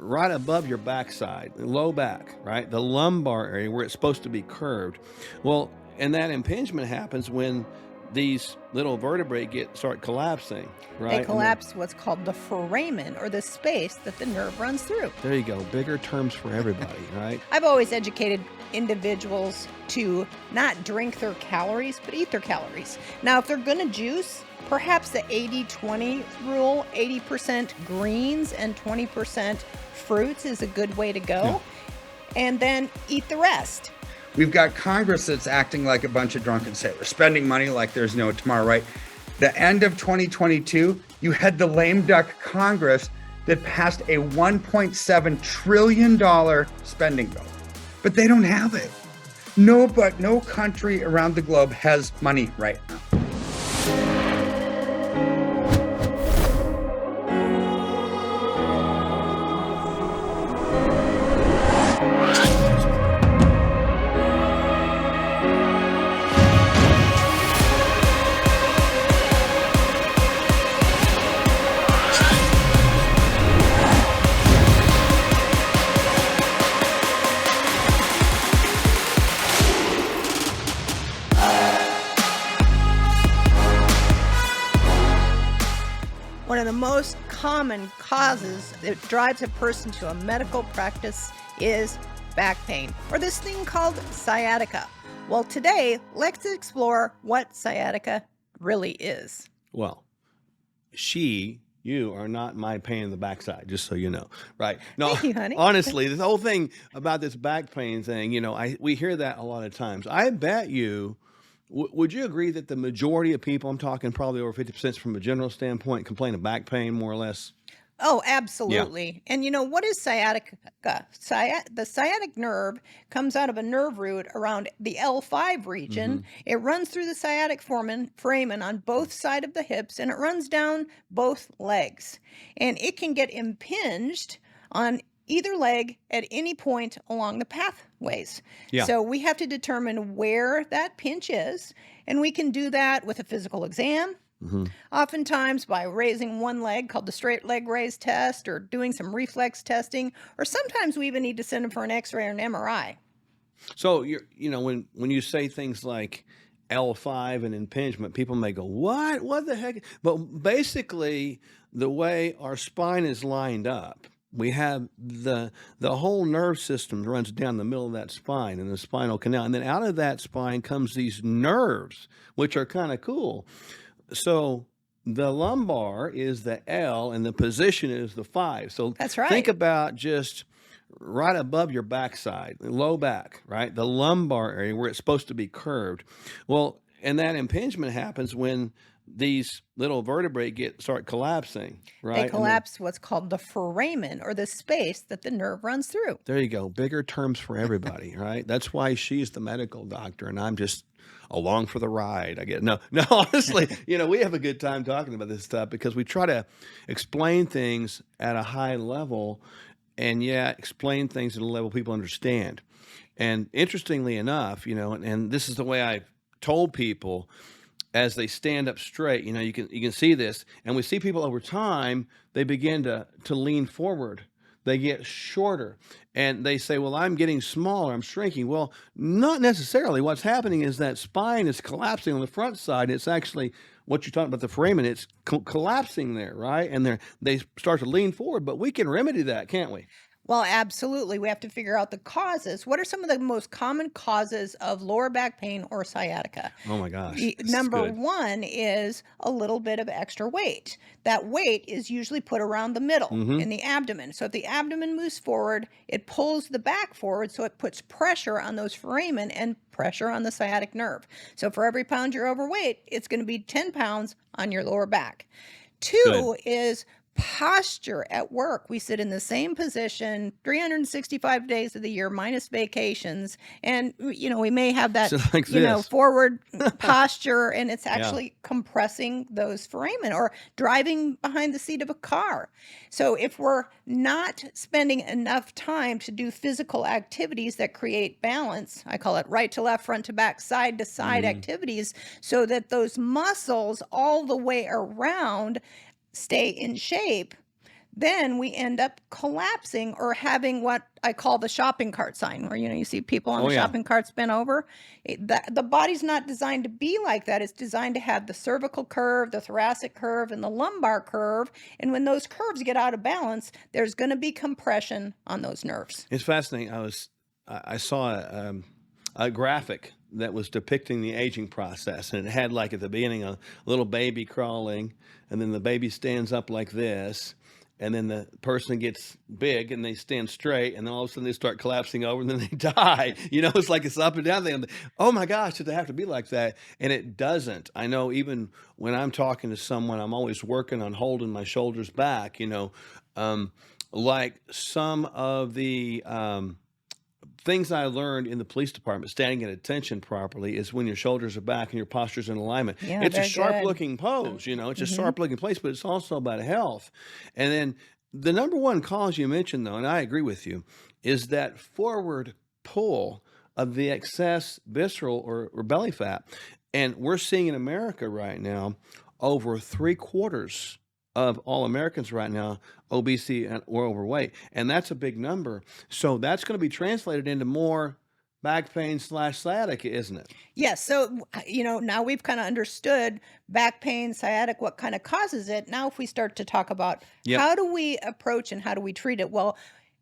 right above your backside, low back, right? The lumbar area where it's supposed to be curved. Well, and that impingement happens when these little vertebrae start collapsing, They right? collapse what's called the foramen, or the space that the nerve runs through. There you go. Bigger terms for everybody, right? I've always educated individuals to not drink their calories, but eat their calories. Now, if they're going to juice, perhaps the 80-20 rule, 80% greens and 20% fruits is a good way to go. Yeah. And then eat the rest. We've got Congress that's acting like a bunch of drunken sailors, spending money like there's no tomorrow, right? The end of 2022, you had the lame duck Congress that passed a $1.7 trillion spending bill, but they don't have it. No country around the globe has money right now. One of the most common causes that drives a person to a medical practice is back pain, or this thing called sciatica. Well, today, let's explore what sciatica really is. Well, you are not my pain in the backside, just so you know, right? No, Thank you, honey. honestly, this whole thing about this back pain thing, we hear that a lot of times. I bet you, would you agree that the majority of people, I'm talking probably over 50% from a general standpoint, complain of back pain more or less? Oh, absolutely. And what is sciatica? The sciatic nerve comes out of a nerve root around the L5 region. It runs through the sciatic foramen on both sides of the hips, and it runs down both legs. And it can get impinged on either leg at any point along the pathways. Yeah. So we have to determine where that pinch is, and we can do that with a physical exam. Oftentimes by raising one leg, called the straight leg raise test, or doing some reflex testing, or sometimes we even need to send them for an x-ray or an MRI. So when you say things like L5 and impingement, people may go, what the heck? But basically the way our spine is lined up, we have the whole nerve system runs down the middle of that spine and the spinal canal. And then out of that spine comes these nerves, which are kind of cool. So the lumbar is the L and the position is the 5. So That's right. Think about just right above your backside, low back, right? The lumbar area where it's supposed to be curved. Well, and that impingement happens when these little vertebrae start collapsing, right? They collapse what's called the foramen, or the space that the nerve runs through. There you go. Bigger terms for everybody, right? That's why she's the medical doctor and I'm just along for the ride. I get no, honestly, we have a good time talking about this stuff because we try to explain things at a high level and yet explain things at a level people understand. And interestingly enough, and this is the way I've told people as they stand up straight, you can see this, and we see people over time, they begin to lean forward. They get shorter and they say, well, I'm getting smaller, I'm shrinking. Well, not necessarily. What's happening is that spine is collapsing on the front side. It's actually what you're talking about, the foramen, it's collapsing there, right? And they start to lean forward, but we can remedy that, can't we? Well, absolutely. We have to figure out the causes. What are some of the most common causes of lower back pain or sciatica? Oh my gosh. This is Number good. one is a little bit of extra weight. That weight is usually put around the middle in the abdomen. So if the abdomen moves forward, it pulls the back forward, so it puts pressure on those foramen and pressure on the sciatic nerve. So for every pound you're overweight, it's going to be 10 pounds on your lower back. Two is posture at work. We sit in the same position 365 days of the year minus vacations, and we may have that like this. forward posture, and it's actually compressing those foramen, or driving behind the seat of a car. So if we're not spending enough time to do physical activities that create balance, I call it right to left, front to back, side to side activities, so that those muscles all the way around stay in shape, then we end up collapsing or having what I call the shopping cart sign, where, you see people on the shopping carts bent over. The body's not designed to be like that. It's designed to have the cervical curve, the thoracic curve, and the lumbar curve. And when those curves get out of balance, there's going to be compression on those nerves. It's fascinating. I saw a graphic that was depicting the aging process, and it had, like, at the beginning, a little baby crawling, and then the baby stands up like this, and then the person gets big and they stand straight, and then all of a sudden they start collapsing over and then they die. It's like it's up and down thing. Oh my gosh, did they have to be like that? And it doesn't. I know, even when I'm talking to someone, I'm always working on holding my shoulders back, like some of the things I learned in the police department, standing at attention properly, is when your shoulders are back and your posture's in alignment. Yeah, it's a very sharp good. looking pose, it's a sharp looking place, but it's also about health. And then the number one cause you mentioned, though, and I agree with you, is that forward pull of the excess visceral or belly fat. And we're seeing in America right now, over 3/4 of all Americans right now obesity or overweight, and that's a big number. So that's going to be translated into more back pain / sciatica, isn't it? Yes. So, now we've kind of understood back pain, sciatic, what kind of causes it. Now, if we start to talk about how do we approach and how do we treat it? Well,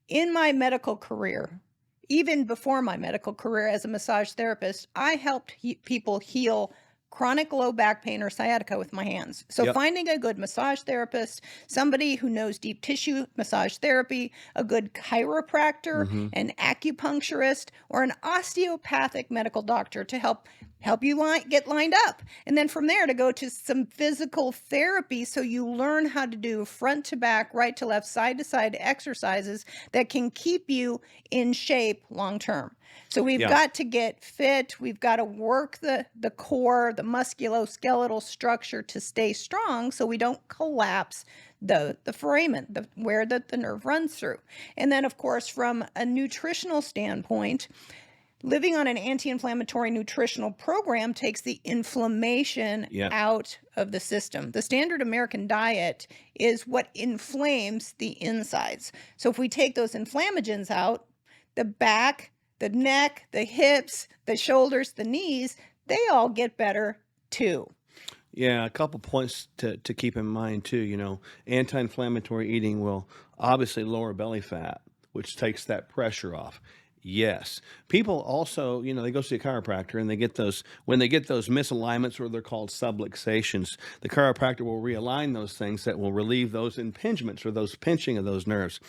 in my medical career, even before my medical career as a massage therapist, I helped people heal chronic low back pain or sciatica with my hands. So finding a good massage therapist, somebody who knows deep tissue massage therapy, a good chiropractor, an acupuncturist, or an osteopathic medical doctor to help you get lined up. And then from there to go to some physical therapy, so you learn how to do front to back, right to left, side to side exercises that can keep you in shape long term. So we've got to get fit. We've got to work the core, the musculoskeletal structure to stay strong, so we don't collapse the foramen, where the nerve runs through. And then, of course, from a nutritional standpoint, living on an anti-inflammatory nutritional program takes the inflammation out of the system. The standard American diet is what inflames the insides. So if we take those inflammagens out, the back, the neck, the hips, the shoulders, the knees, they all get better too. Yeah, a couple points to keep in mind too. Anti-inflammatory eating will obviously lower belly fat, which takes that pressure off. Yes. People also, they go see a chiropractor, and when they get those misalignments, or they're called subluxations, the chiropractor will realign those things that will relieve those impingements or those pinching of those nerves.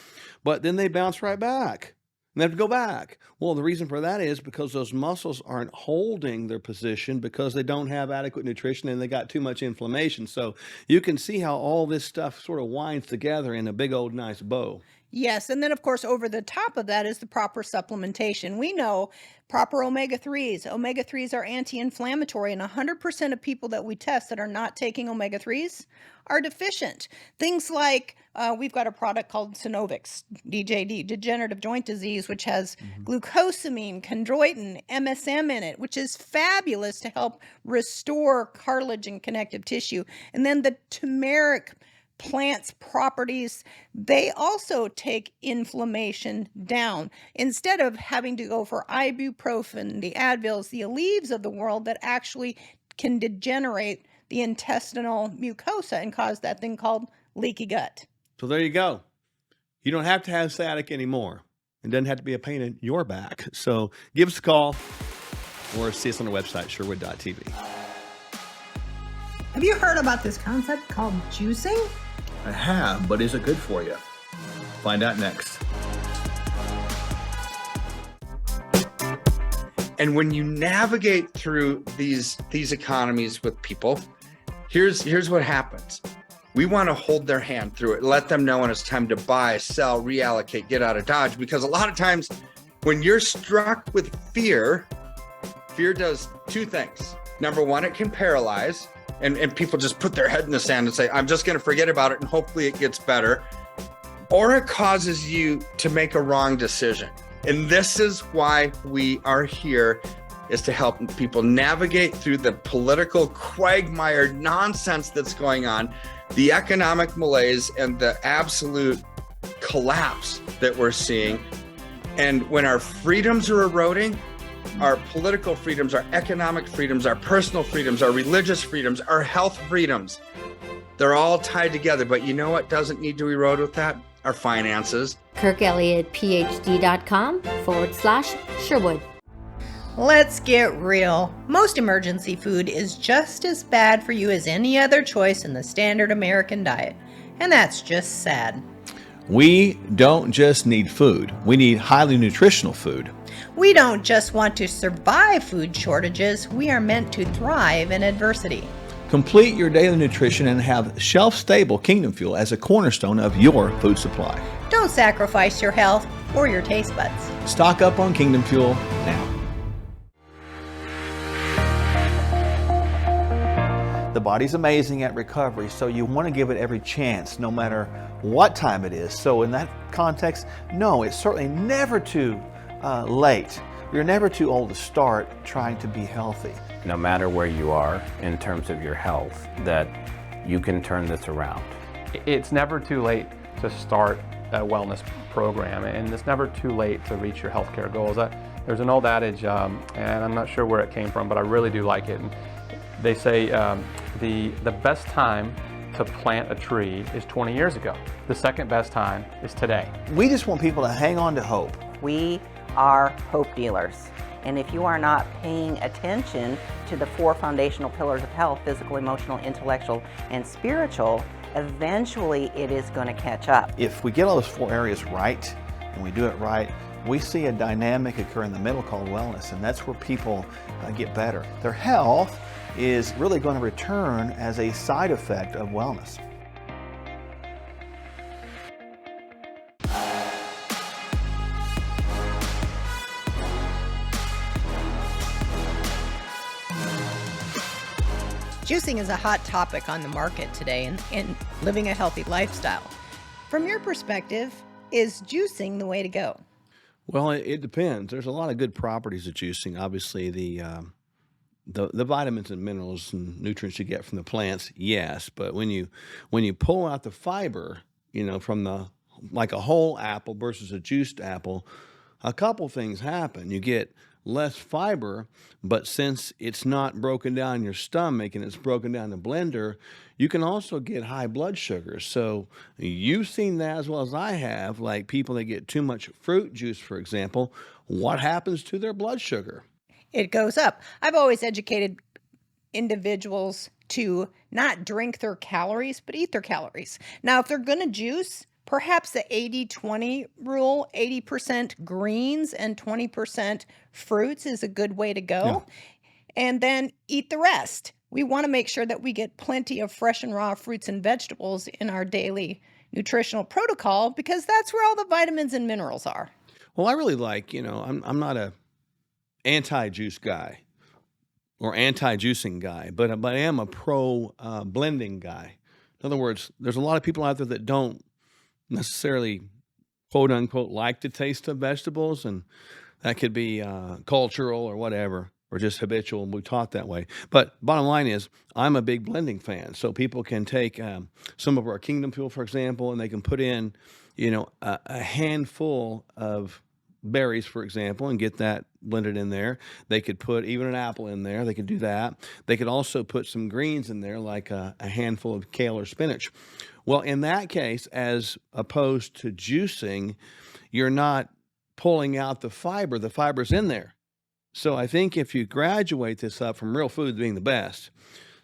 But then they bounce right back. And they have to go back. Well, the reason for that is because those muscles aren't holding their position because they don't have adequate nutrition and they got too much inflammation. So you can see how all this stuff sort of winds together in a big old nice bow. Yes. And then, of course, over the top of that is the proper supplementation. We know proper omega-3s. Omega-3s are anti-inflammatory, and 100% of people that we test that are not taking omega-3s are deficient. Things like we've got a product called Synovix, DJD, degenerative joint disease, which has glucosamine, chondroitin, MSM in it, which is fabulous to help restore cartilage and connective tissue. And then the turmeric plants' properties, they also take inflammation down. Instead of having to go for ibuprofen, the Advils, the Aleve of the world that actually can degenerate the intestinal mucosa and cause that thing called leaky gut. So there you go. You don't have to have sciatic anymore. It doesn't have to be a pain in your back. So give us a call or see us on the website, sherwood.tv. Have you heard about this concept called juicing? I have, but is it good for you? Find out next. And when you navigate through these economies with people, here's what happens. We want to hold their hand through it, let them know when it's time to buy, sell, reallocate, get out of Dodge. Because a lot of times when you're struck with fear does two things. Number one, it can paralyze. And people just put their head in the sand and say, I'm just going to forget about it and hopefully it gets better. Or it causes you to make a wrong decision. And this is why we are here, is to help people navigate through the political quagmire nonsense that's going on, The economic malaise and the absolute collapse that we're seeing. And when our freedoms are eroding, our political freedoms, our economic freedoms, our personal freedoms, our religious freedoms, our health freedoms, they're all tied together. But you know what doesn't need to erode with that? Our finances. KirkElliottPhD.com/Sherwood. Let's get real. Most emergency food is just as bad for you as any other choice in the standard American diet. And that's just sad. We don't just need food. We need highly nutritional food. We don't just want to survive food shortages. We are meant to thrive in adversity. Complete your daily nutrition and have shelf-stable Kingdom Fuel as a cornerstone of your food supply. Don't sacrifice your health or your taste buds. Stock up on Kingdom Fuel now. The body's amazing at recovery, so you want to give it every chance, no matter what time it is. So in that context, no, it's certainly never too late. You're never too old to start trying to be healthy. No matter where you are in terms of your health, that you can turn this around. It's never too late to start a wellness program, and it's never too late to reach your healthcare goals. There's an old adage, and I'm not sure where it came from, but I really do like it. And they say the best time to plant a tree is 20 years ago. The second best time is today. We just want people to hang on to hope. We are hope dealers. And if you are not paying attention to the 4 foundational pillars of health, physical, emotional, intellectual, and spiritual, eventually it is going to catch up. If we get all those 4 areas right, and we do it right, we see a dynamic occur in the middle called wellness, and that's where people get better. Their health is really going to return as a side effect of wellness. Juicing is a hot topic on the market today in living a healthy lifestyle. From your perspective, is juicing the way to go? Well, it depends. There's a lot of good properties of juicing. Obviously, the vitamins and minerals and nutrients you get from the plants, yes. But when you pull out the fiber, from like a whole apple versus a juiced apple, a couple things happen. You get less fiber, but since it's not broken down in your stomach and it's broken down in the blender, you can also get high blood sugar. So you've seen that as well as I have, like people that get too much fruit juice, for example, what happens to their blood sugar? It goes up. I've always educated individuals to not drink their calories, but eat their calories. Now, if they're going to juice, perhaps the 80-20 rule, 80% greens and 20% fruits is a good way to go. Yeah. And then eat the rest. We want to make sure that we get plenty of fresh and raw fruits and vegetables in our daily nutritional protocol, because that's where all the vitamins and minerals are. Well, I really like, I'm not a anti-juice guy or anti-juicing guy, but I am a pro blending guy. In other words, there's a lot of people out there that don't necessarily, quote unquote, like the taste of vegetables, and that could be cultural or whatever, or just habitual, and we're taught that way. But bottom line is, I'm a big blending fan. So people can take some of our Kingdom Fuel, for example, and they can put in, a handful of berries, for example, and get that blended in there. They could put even an apple in there. They could do that. They could also put some greens in there, like a handful of kale or spinach. Well, in that case, as opposed to juicing, you're not pulling out the fiber. The fiber's in there. So I think if you graduate this up from real food being the best,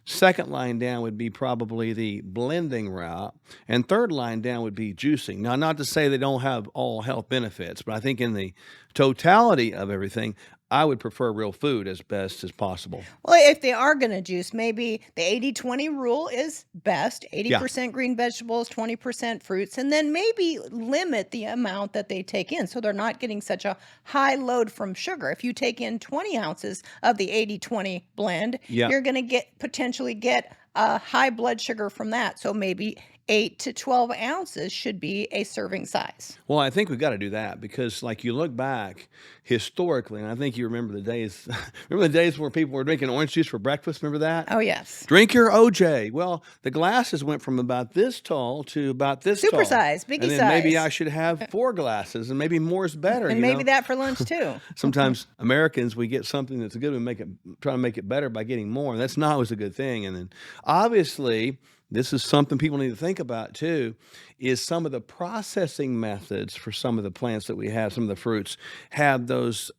second line down would be probably the blending route, and third line down would be juicing. Now, not to say they don't have all health benefits, but I think in the totality of everything, I would prefer real food as best as possible. Well, if they are going to juice, maybe the 80-20 rule is best. 80% green vegetables, 20% fruits, and then maybe limit the amount that they take in so they're not getting such a high load from sugar. If you take in 20 ounces of the 80-20 blend, you're going to potentially get a high blood sugar from that. So maybe 8 to 12 ounces should be a serving size. Well, I think we've got to do that because, like, you look back historically, and I think you remember the days. Remember the days where people were drinking orange juice for breakfast? Remember that? Oh, yes. Drink your OJ. Well, the glasses went from about this tall to about this tall. Super size, biggie and then maybe size. I should have 4 glasses, and maybe more is better. And you maybe know? that for lunch too. Sometimes Americans, we get something that's good, we try to make it better by getting more, and that's not always a good thing. And then, obviously, this is something people need to think about too, is some of the processing methods for some of the plants that we have, some of the fruits, have those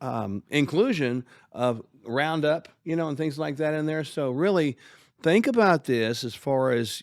inclusion of Roundup, and things like that in there. So really think about this as far as,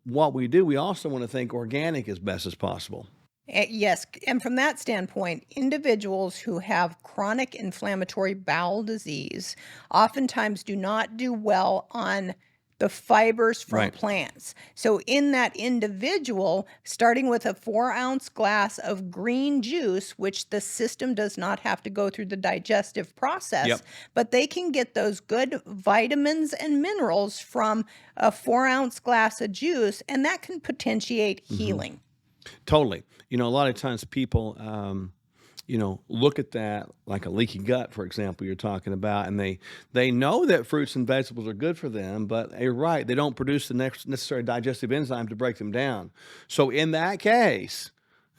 what we do. We also want to think organic as best as possible. Yes, and from that standpoint, individuals who have chronic inflammatory bowel disease oftentimes do not do well on the fibers from Right. plants. So in that individual, starting with a 4-ounce glass of green juice, which the system does not have to go through the digestive process, Yep. but they can get those good vitamins and minerals from a 4-ounce glass of juice, and that can potentiate healing. Totally. A lot of times people, look at that like a leaky gut, for example, you're talking about, and they know that fruits and vegetables are good for them, but you're right, they don't produce the necessary digestive enzyme to break them down. So in that case,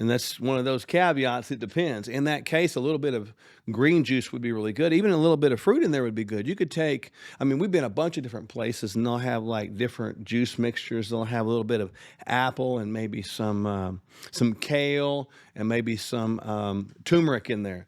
and that's one of those caveats, it depends. In that case, a little bit of green juice would be really good. Even a little bit of fruit in there would be good. You could take, we've been a bunch of different places, and they'll have like different juice mixtures. They'll have a little bit of apple and maybe some kale and maybe some turmeric in there.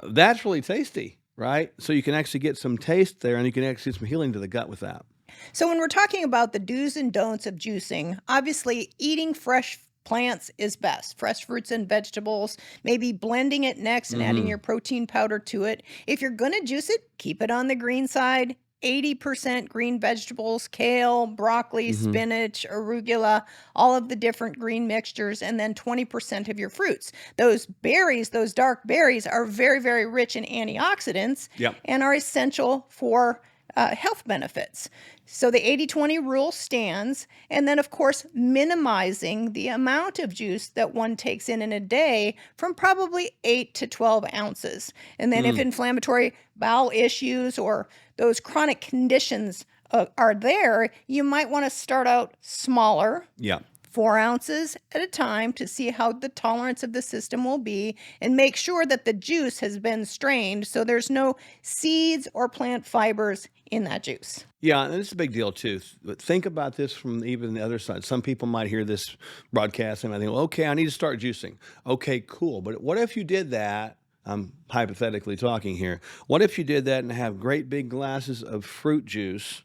That's really tasty, right? So you can actually get some taste there, and you can actually get some healing to the gut with that. So when we're talking about the do's and don'ts of juicing, obviously eating fresh plants is best. Fresh fruits and vegetables, maybe blending it next and adding your protein powder to it. If you're going to juice it, keep it on the green side. 80% green vegetables, kale, broccoli, spinach, arugula, all of the different green mixtures, and then 20% of your fruits. Those berries, those dark berries, are very, very rich in antioxidants Yep. and are essential for health benefits. So the 80-20 rule stands. And then, of course, minimizing the amount of juice that one takes in a day from probably 8 to 12 ounces. And then if inflammatory bowel issues or those chronic conditions are there, you might want to start out smaller. Yeah. 4 ounces at a time to see how the tolerance of the system will be, and make sure that the juice has been strained so there's no seeds or plant fibers in that juice. Yeah, and it's a big deal too. But think about this from even the other side. Some people might hear this broadcast and I think, well, okay, I need to start juicing. Okay, cool. But what if you did that? I'm hypothetically talking here. What if you did that and have great big glasses of fruit juice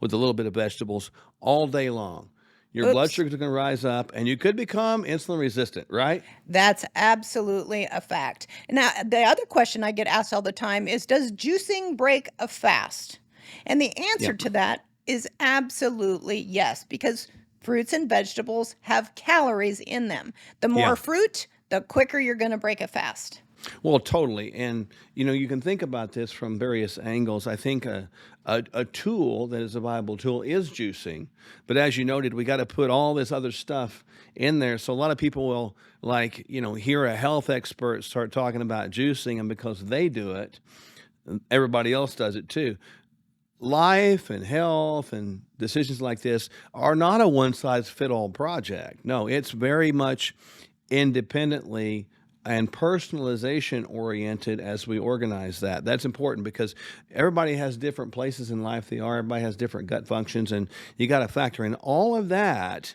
with a little bit of vegetables all day long? Your blood sugar is going to rise up, and you could become insulin resistant, right? That's absolutely a fact. Now, the other question I get asked all the time is, does juicing break a fast? And the answer to that is absolutely yes, because fruits and vegetables have calories in them. The more fruit, the quicker you're going to break a fast. Well, totally. And, you can think about this from various angles. I think a tool that is a viable tool is juicing. But as you noted, we got to put all this other stuff in there. So a lot of people will, hear a health expert start talking about juicing, and because they do it, everybody else does it too. Life and health and decisions like this are not a one-size-fits-all project. No, it's very much independently and personalization oriented as we organize that. That's important because everybody has different places in life they are. Everybody has different gut functions, and you got to factor in all of that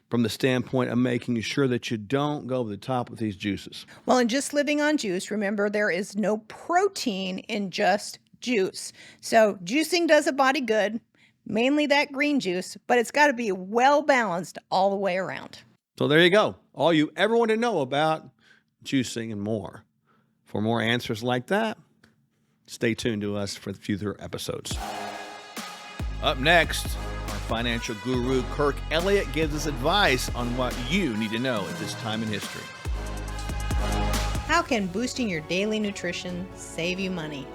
from the standpoint of making sure that you don't go over the top with these juices. Well, and just living on juice, remember there is no protein in just juice. So juicing does a body good, mainly that green juice, but it's got to be well balanced all the way around. So there you go. All you ever want to know about juicing and more. For more answers like that, stay tuned to us for future episodes. Up next, our financial guru, Kirk Elliott, gives us advice on what you need to know at this time in history. How can boosting your daily nutrition save you money?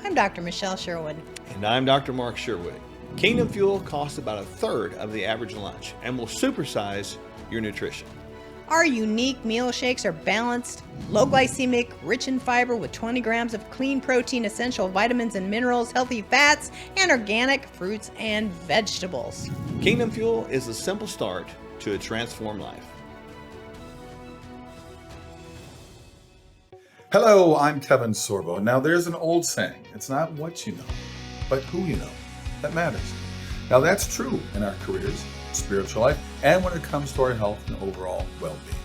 I'm Dr. Michele Sherwood. And I'm Dr. Mark Sherwood. Kingdom Fuel costs about a third of the average lunch and will supersize your nutrition. Our unique meal shakes are balanced, low glycemic, rich in fiber with 20 grams of clean protein, essential vitamins and minerals, healthy fats, and organic fruits and vegetables. Kingdom Fuel is the simple start to a transformed life. Hello, I'm Kevin Sorbo. Now, there's an old saying, it's not what you know, but who you know that matters. Now, that's true in our careers, spiritual life, and when it comes to our health and overall well-being.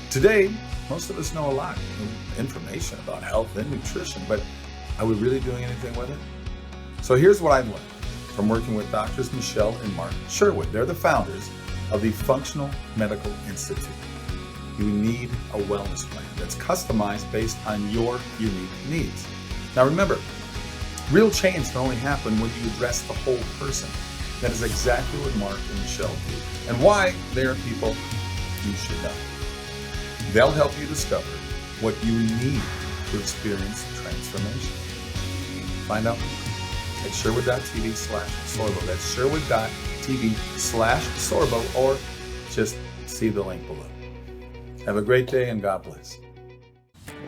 Today, most of us know a lot of information about health and nutrition, but are we really doing anything with it? So here's what I've learned from working with Doctors Michele and Mark Sherwood. They're the founders of the Functional Medical Institute. You need a wellness plan that's customized based on your unique needs. Now remember, real change can only happen when you address the whole person. That is exactly what Mark and Michele do, and why they are people you should know. They'll help you discover what you need to experience transformation. Find out at sherwood.tv/Sorbo. That's sherwood.tv/Sorbo, or just see the link below. Have a great day and God bless.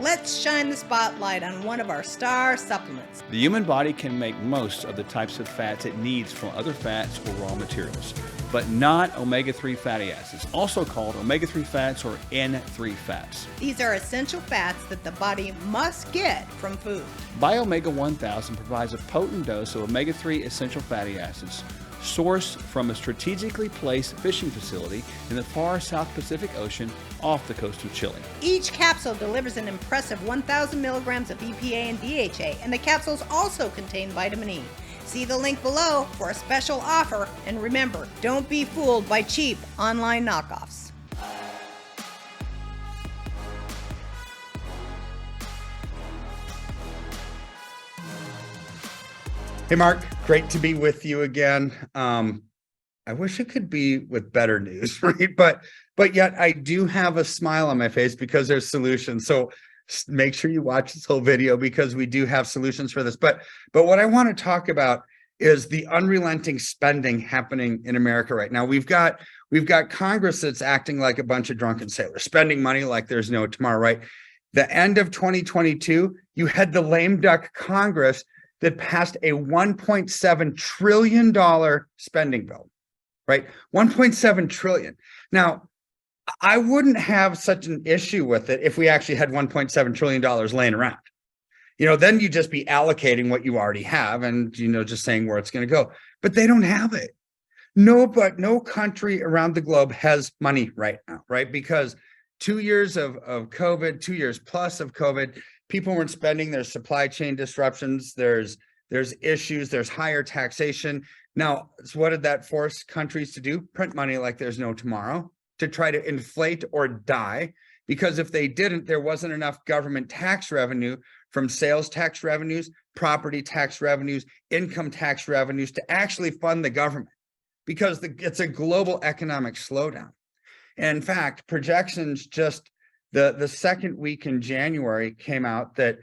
Let's shine the spotlight on one of our star supplements. The human body can make most of the types of fats it needs from other fats or raw materials, but not omega-3 fatty acids, also called omega-3 fats or N3 fats. These are essential fats that the body must get from food. Biomega 1000 provides a potent dose of omega-3 essential fatty acids sourced from a strategically placed fishing facility in the far South Pacific Ocean off the coast of Chile. Each capsule delivers an impressive 1,000 milligrams of EPA and DHA, and the capsules also contain vitamin E. See the link below for a special offer, and remember, don't be fooled by cheap online knockoffs. Hey, Mark, great to be with you again. I wish it could be with better news, right? But yet I do have a smile on my face because there's solutions. So make sure you watch this whole video because we do have solutions for this. But what I want to talk about is the unrelenting spending happening in America right now. We've got Congress that's acting like a bunch of drunken sailors, spending money like there's no tomorrow, right? The end of 2022, you had the lame duck Congress that passed a $1.7 trillion spending bill, right? $1.7 trillion. Now, I wouldn't have such an issue with it if we actually had $1.7 trillion laying around. Then you just be allocating what you already have and, just saying where it's going to go. But they don't have it. No country around the globe has money right now, right? Because 2 years of COVID, 2 years plus of COVID, people weren't spending. There's supply chain disruptions. There's issues. There's higher taxation. Now, so what did that force countries to do? Print money like there's no tomorrow to try to inflate or die. Because if they didn't, there wasn't enough government tax revenue from sales tax revenues, property tax revenues, income tax revenues to actually fund the government. Because it's a global economic slowdown. And in fact, projections just the second week in January came out that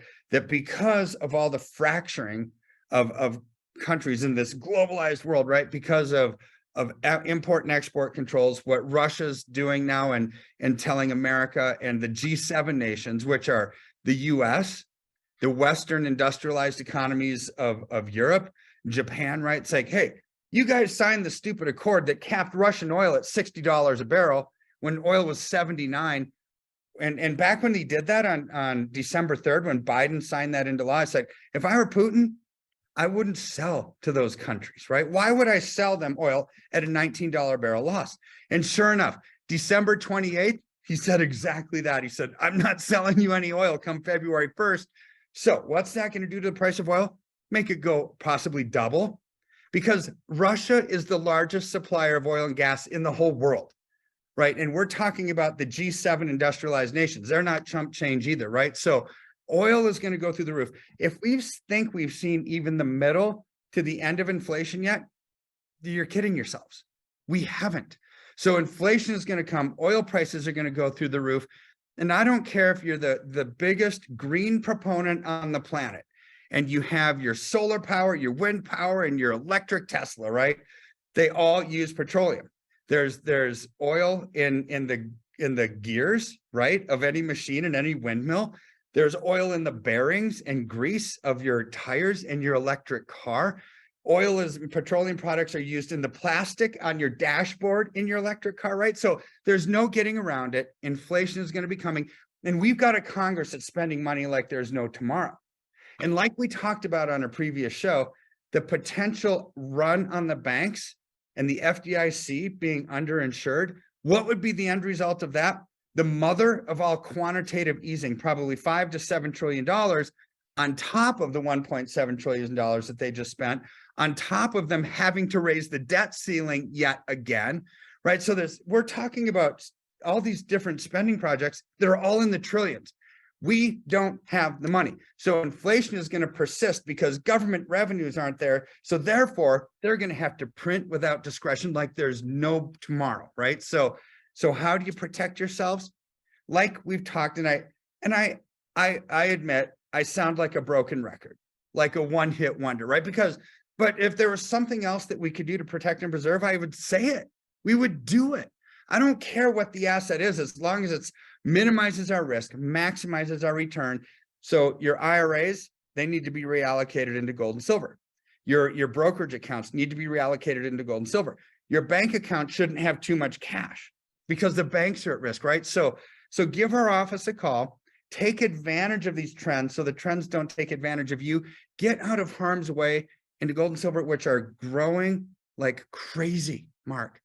because of all the fracturing of countries in this globalized world, right? Because of import and export controls, what Russia's doing now and telling America and the G7 nations, which are the US, the Western industrialized economies of Europe, Japan, right? It's like, hey, you guys signed the stupid accord that capped Russian oil at $60 a barrel when oil was 79. And back when he did that on December 3rd, when Biden signed that into law, it's like, if I were Putin, I wouldn't sell to those countries, right? Why would I sell them oil at a $19 barrel loss? And sure enough, December 28th, he said exactly that. He said, I'm not selling you any oil come February 1st. So what's that going to do to the price of oil? Make it go possibly double, because Russia is the largest supplier of oil and gas in the whole world. Right. And we're talking about the G7 industrialized nations. They're not chump change either. Right. So oil is going to go through the roof. If we think we've seen even the middle to the end of inflation yet, you're kidding yourselves. We haven't. So inflation is going to come. Oil prices are going to go through the roof. And I don't care if you're the biggest green proponent on the planet and you have your solar power, your wind power, and your electric Tesla, right? They all use petroleum. There's oil in the gears, right, of any machine and any windmill. There's oil in the bearings and grease of your tires in your electric car. Petroleum products are used in the plastic on your dashboard in your electric car, right? So there's no getting around it. Inflation is going to be coming. And we've got a Congress that's spending money like there's no tomorrow. And like we talked about on a previous show, the potential run on the banks and the FDIC being underinsured, what would be the end result of that? The mother of all quantitative easing, probably $5 to $7 trillion on top of the $1.7 trillion that they just spent, on top of them having to raise the debt ceiling yet again, right? So we're talking about all these different spending projects that are all in the trillions. We don't have the money. So inflation is going to persist because government revenues aren't there. So therefore, they're going to have to print without discretion like there's no tomorrow, right? So how do you protect yourselves? Like we've talked, and I admit I sound like a broken record, like a one-hit wonder, right? But if there was something else that we could do to protect and preserve, I would say it. We would do it. I don't care what the asset is, as long as it minimizes our risk, maximizes our return. So your IRAs, they need to be reallocated into gold and silver. Your brokerage accounts need to be reallocated into gold and silver. Your bank account shouldn't have too much cash because the banks are at risk, right? So give our office a call. Take advantage of these trends so the trends don't take advantage of you. Get out of harm's way into gold and silver, which are growing like crazy, Mark.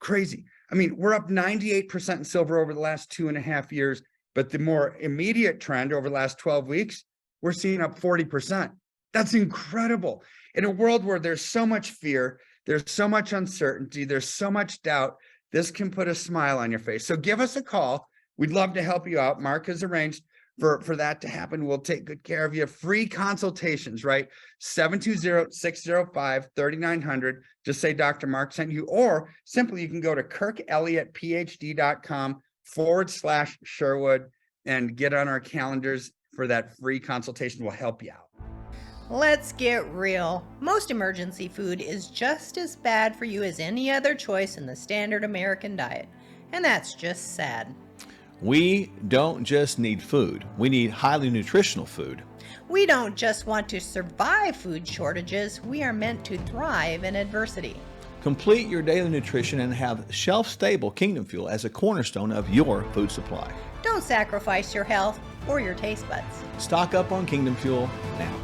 Crazy. I mean, we're up 98% in silver over the last 2.5 years, but the more immediate trend over the last 12 weeks, we're seeing up 40%. That's incredible. In a world where there's so much fear, there's so much uncertainty, there's so much doubt, this can put a smile on your face. So give us a call. We'd love to help you out. Mark has arranged for that to happen. We'll take good care of you. Free consultations, right? 720-605-3900. Just say Dr. Mark sent you, or simply you can go to kirkelliottphd.com/Sherwood and get on our calendars for that free consultation. We'll help you out. Let's get real. Most emergency food is just as bad for you as any other choice in the standard American diet. And that's just sad. We don't just need food. We need highly nutritional food. We don't just want to survive food shortages. We are meant to thrive in adversity. Complete your daily nutrition and have shelf-stable Kingdom Fuel as a cornerstone of your food supply. Don't sacrifice your health or your taste buds. Stock up on Kingdom Fuel now.